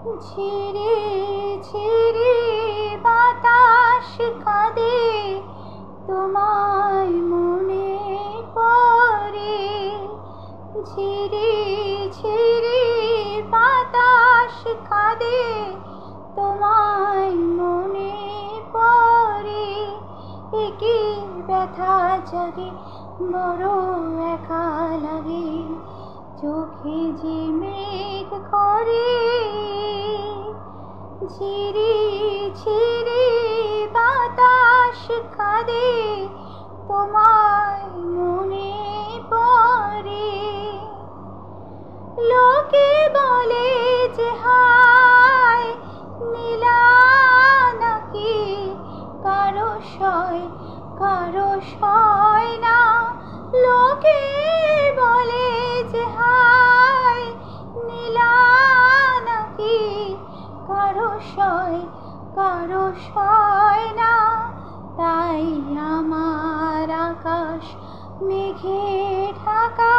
ঝিরি ঝিরি বাতাস কাঁদে, তোমায় মনে পড়ে। ঝিরি ঝিরি বাতাস কাঁদে, তোমায় মনে পড়ে। একি ব্যথা জাগে, বড় একা লাগে, চোখে যে মেঘ করে। ঝিরি ঝিরি বাতাস কাঁদে, তোমায় মনে পড়ে। লোকে বলে যে হায় নীলা নাকি, কারো সয় না। লোকে বলে যে হায় নীলা নাকি, কারো সয় না। তাই আমার আকাশ মেঘে ঢাকা,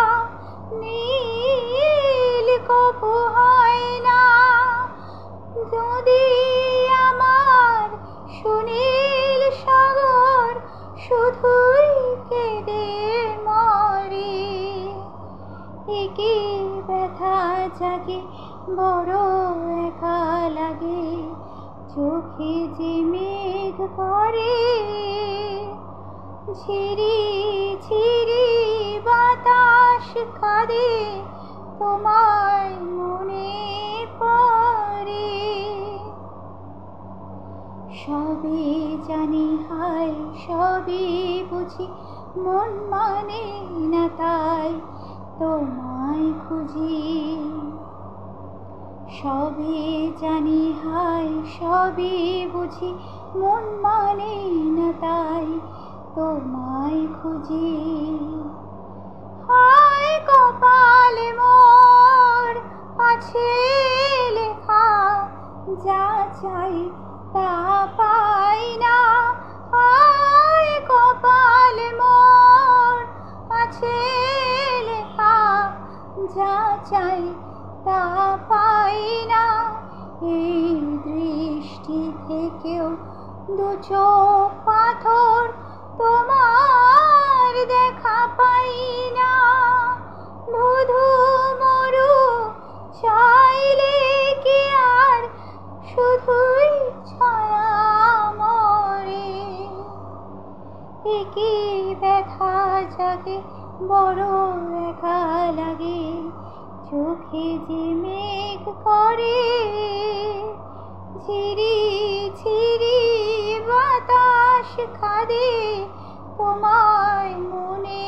নীল কভু হয় না। যদি আমার সুনীল সাগর শুধুই কেঁদে মরে। একি ব্যথা জাগে, বড় একা লাগে, চোখে যে মেঘ করে। ঝিরি ঝিরি বাতাস কাঁদে, তোমায় মনে পড়ে। সবই জানি হায় সবই বুঝি, মন মানে না তাই তোমায় খুঁজি। সবই জানি হায় সবই বুঝি, মন মানে না তাই তোমায় খুঁজি। হায় কপালে মোর আছে লেখা, যা চাই তা পাই না। হায় কপালে মোর আছে লেখা, যা চাই তা পাই না। এই দৃষ্টি থেকেও দু চোখ পাথর, তোমার দেখা পাই না। ধুধু মরু চাইলে কি আর শুধুই ছায়া মরে। একি ব্যথা জাগে, বড় একা লাগে, চোখে যে মেঘ করে। ঝিরি ঝিরি বাতাস কাঁদে, তোমায় মনে